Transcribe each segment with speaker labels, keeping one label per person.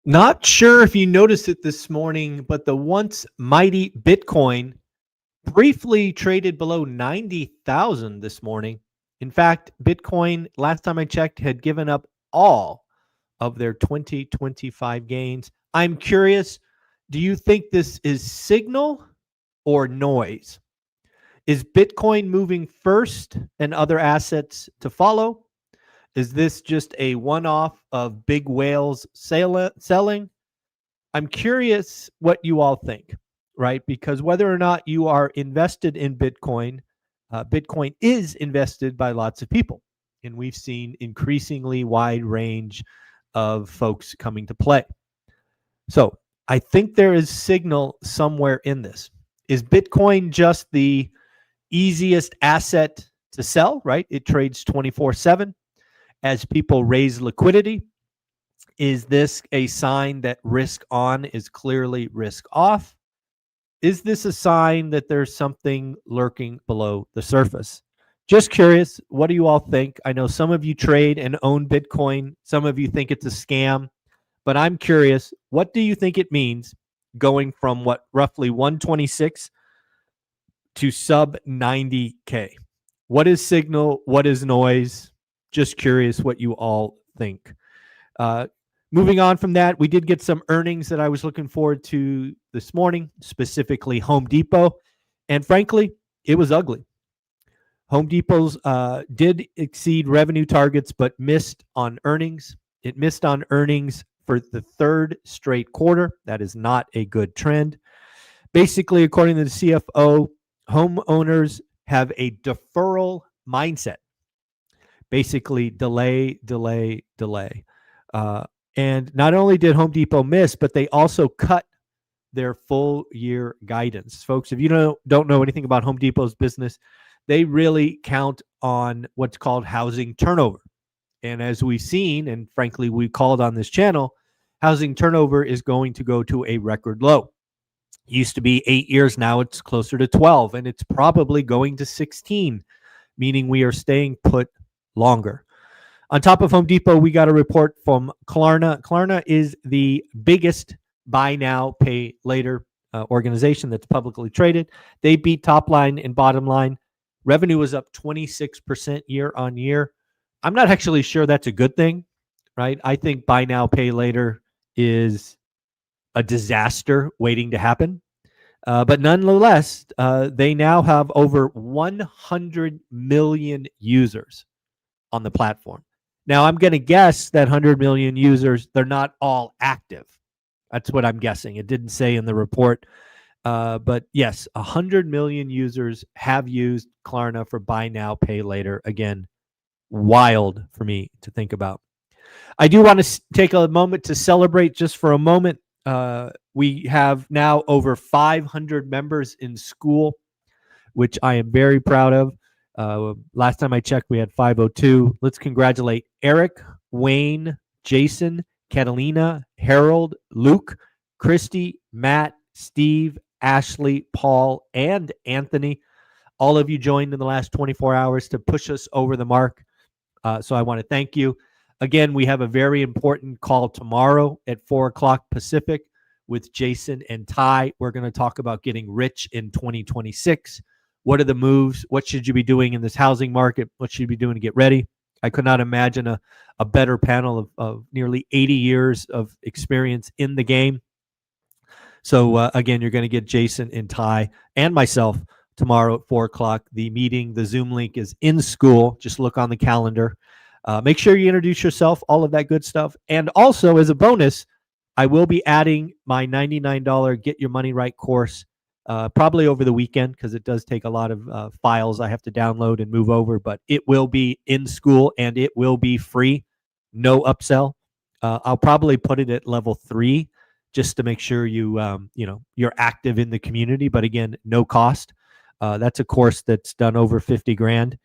Speaker 1: Not sure if you noticed it this morning, but the once mighty Bitcoin briefly traded below 90,000 this morning. In fact, Bitcoin, last time I checked, had given up all of their 2025 gains. I'm curious, do you think this is signal or noise? Is Bitcoin moving first and other assets to follow? Is this just a one-off of big whales selling? I'm curious what you all think, right? Because whether or not you are invested in Bitcoin, Bitcoin is invested by lots of people. And we've seen increasingly wide range of folks coming to play. So I think there is signal somewhere in this. Is Bitcoin just the easiest asset to sell, right? It trades 24/7 as people raise liquidity. Is this a sign that risk on is clearly risk off? Is this a sign that there's something lurking below the surface? Just curious, what do you all think? I know some of you trade and own Bitcoin. Some of you think it's a scam, but I'm curious, what do you think it means going from what, roughly 126 to sub 90K? What is signal? What is noise? Just curious what you all think. Moving on from that, we did get some earnings that I was looking forward to this morning, specifically Home Depot. And frankly, it was ugly. Home Depot's did exceed revenue targets, but missed on earnings. It missed on earnings for the third straight quarter. That is not a good trend. Basically, according to the CFO, homeowners have a deferral mindset. Basically, delay, delay, delay. And not only did Home Depot miss, but they also cut their full year guidance. Folks, if you don't know anything about Home Depot's business, they really count on what's called housing turnover. And as we've seen, and frankly, we called on this channel, housing turnover is going to go to a record low. It used to be 8 years, now it's closer to 12, and it's probably going to 16, meaning we are staying put longer. On top of Home Depot, we got a report from Klarna. Klarna is the biggest buy now, pay later organization that's publicly traded. They beat top line and bottom line. Revenue was up 26% year on year. I'm not actually sure that's a good thing, right? I think buy now, pay later is a disaster waiting to happen. But nonetheless, they now have over 100 million users on the platform. Now, I'm going to guess that 100 million users, they're not all active. That's what I'm guessing. It didn't say in the report. But yes, 100 million users have used Klarna for buy now, pay later. Again, wild for me to think about. I do want to take a moment to celebrate just for a moment. We have now over 500 members in school, which I am very proud of. Last time I checked, we had 502. Let's congratulate Eric, Wayne, Jason, Catalina, Harold, Luke, Christy, Matt, Steve, Ashley, Paul, and Anthony. All of you joined in the last 24 hours to push us over the mark. So I want to thank you. Again, we have a very important call tomorrow at 4 o'clock Pacific with Jason and Ty. We're going to talk about getting rich in 2026. What are the moves? What should you be doing in this housing market? What should you be doing to get ready? I could not imagine a better panel of nearly 80 years of experience in the game. So again, you're going to get Jason and Ty and myself tomorrow at 4 o'clock. The meeting, the Zoom link is in school. Just look on the calendar. Make sure you introduce yourself, all of that good stuff. And also, as a bonus, I will be adding my $99 Get Your Money Right course probably over the weekend, because it does take a lot of files I have to download and move over, but it will be in school and it will be free. No upsell. I'll probably put it at level 3 just to make sure you're active in the community. But again, no cost. That's a course that's done over 50 grand,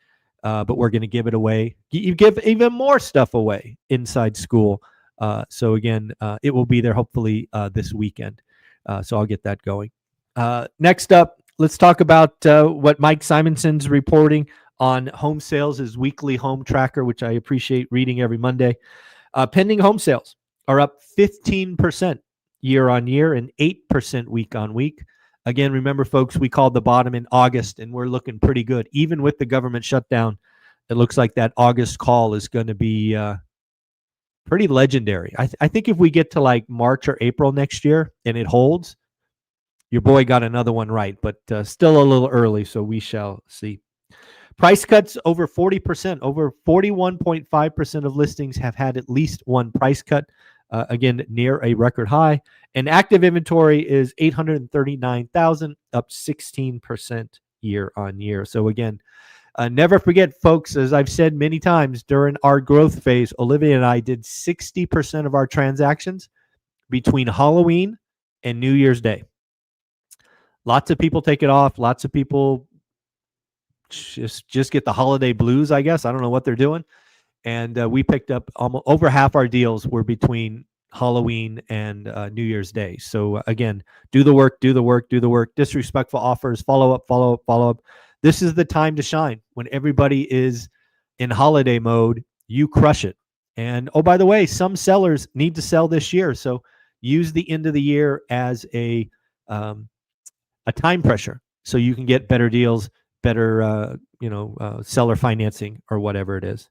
Speaker 1: but we're going to give it away. You give even more stuff away inside school. So again, it will be there hopefully this weekend. So I'll get that going. Next up, let's talk about what Mike Simonson's reporting on home sales, his weekly home tracker, which I appreciate reading every Monday. Pending home sales. are up 15% year on year and 8% week on week. Again, remember, folks, we called the bottom in August, and we're looking pretty good. Even with the government shutdown, it looks like that August call is going to be pretty legendary. I think if we get to like March or April next year and it holds, your boy got another one right, but still a little early, so we shall see. Price cuts over 40%, over 41.5% of listings have had at least one price cut, again, near a record high. And active inventory is 839,000, up 16% year on year. So again, never forget, folks, as I've said many times during our growth phase, Olivia and I did 60% of our transactions between Halloween and New Year's Day. Lots of people take it off. Lots of people just get the holiday blues, I guess. I don't know what they're doing. And we picked up almost over half our deals were between Halloween and New Year's Day. So again, do the work, do the work, do the work. Disrespectful offers, follow up, follow up, follow up. This is the time to shine. When everybody is in holiday mode, you crush it. And oh, by the way, some sellers need to sell this year. So use the end of the year as a time pressure so you can get better deals, better seller financing or whatever it is.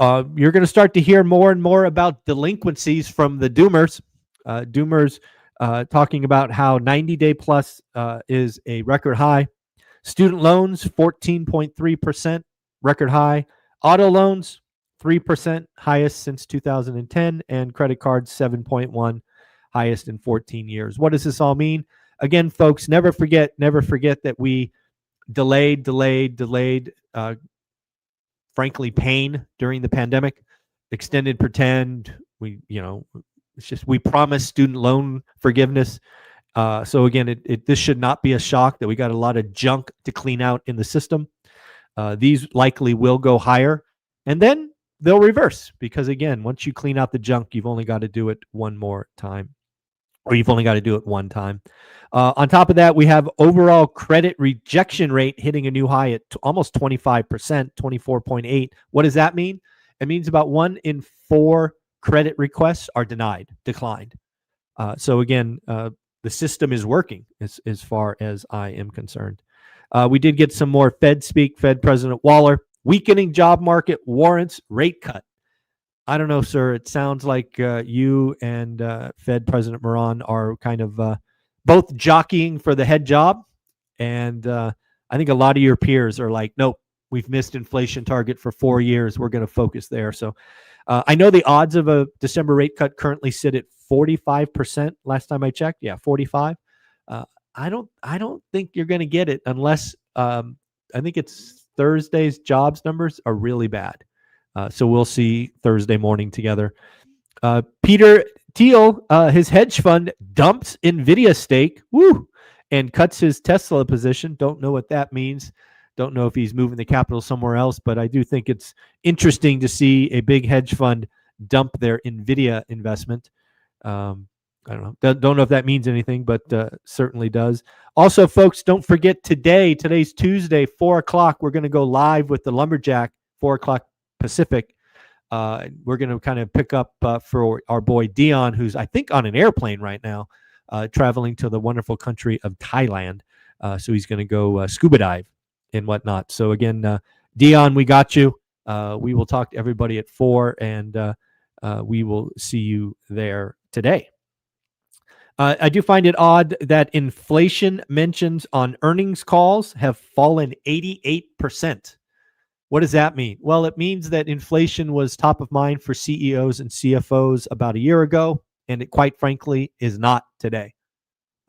Speaker 1: You're going to start to hear more and more about delinquencies from the doomers. Doomers talking about how 90-day plus is a record high. Student loans, 14.3%, record high. Auto loans, 3%, highest since 2010. And credit cards, 7.1%, highest in 14 years. What does this all mean? Again, folks, never forget that we delayed, frankly, pain during the pandemic, extended pretend. It's just we promised student loan forgiveness. So again, this should not be a shock that we got a lot of junk to clean out in the system. These likely will go higher, and then they'll reverse because again, once you clean out the junk, you've only got to do it one more time, or you've only got to do it one time. On top of that, we have overall credit rejection rate hitting a new high at almost 25%, 24.8. What does that mean? It means about 1 in 4 credit requests are declined. So again, the system is working as far as I am concerned. We did get some more Fed speak. Fed President Waller, weakening job market warrants rate cut. I don't know, sir. It sounds like you and Fed President Moran are kind of both jockeying for the head job. And I think a lot of your peers are like, nope, we've missed inflation target for 4 years. We're going to focus there. So I know the odds of a December rate cut currently sit at 45%. Last time I checked, 45. I don't think you're going to get it unless I think it's Thursday's jobs numbers are really bad. So we'll see Thursday morning together. Peter Thiel, his hedge fund dumps NVIDIA stake, and cuts his Tesla position. Don't know what that means. Don't know if he's moving the capital somewhere else, but I do think it's interesting to see a big hedge fund dump their NVIDIA investment. I don't know. Don't know if that means anything, but certainly does. Also, folks, don't forget today's Tuesday, 4 o'clock, we're going to go live with the Lumberjack, 4 o'clock Pacific. We're going to kind of pick up for our boy Dion, who's I think on an airplane right now, traveling to the wonderful country of Thailand. So he's going to go scuba dive and whatnot. So again, Dion, we got you. We will talk to everybody at 4, and we will see you there today. I do find it odd that inflation mentions on earnings calls have fallen 88%. What does that mean? Well, it means that inflation was top of mind for CEOs and CFOs about a year ago, and it quite frankly is not today.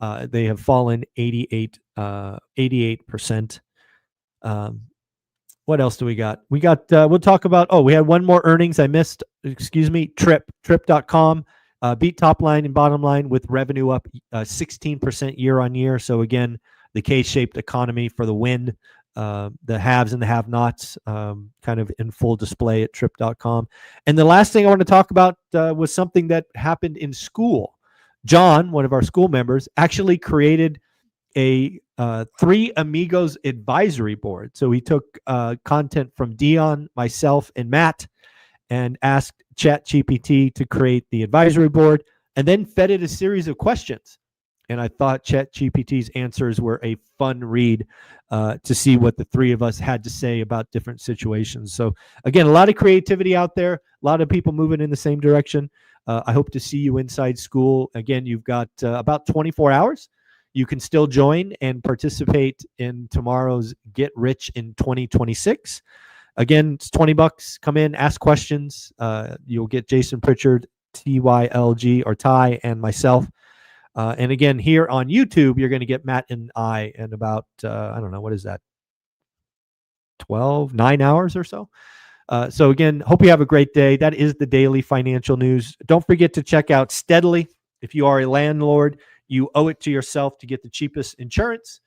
Speaker 1: They have fallen 88%. What else do we got? We'll talk about, we had one more earnings I missed. Excuse me, Trip.com. Beat top line and bottom line with revenue up 16% year on year. So again, the K-shaped economy for the win. The haves and the have-nots kind of in full display at Trip.com. And the last thing I want to talk about was something that happened in school. John, one of our school members, actually created a Three Amigos advisory board. So he took content from Dion, myself, and Matt, and asked ChatGPT to create the advisory board, and then fed it a series of questions. And I thought ChatGPT's answers were a fun read to see what the three of us had to say about different situations. So again, a lot of creativity out there, a lot of people moving in the same direction. I hope to see you inside school. Again, you've got about 24 hours. You can still join and participate in tomorrow's Get Rich in 2026. Again, it's $20. Come in, ask questions. You'll get Jason Pritchard, TYLG, or Ty, and myself. And again, here on YouTube, you're going to get Matt and I in about, I don't know, what is that? 9 hours or so. So again, hope you have a great day. That is the daily financial news. Don't forget to check out Steadily. If you are a landlord, you owe it to yourself to get the cheapest insurance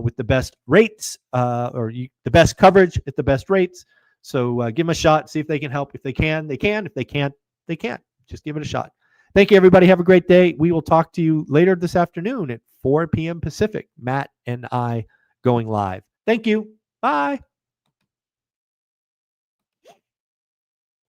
Speaker 1: with the best rates the best coverage at the best rates. So give them a shot. See if they can help. If they can, they can. If they can't, they can't. Just give it a shot. Thank you, everybody. Have a great day. We will talk to you later this afternoon at 4 p.m. Pacific. Matt and I going live. Thank you. Bye.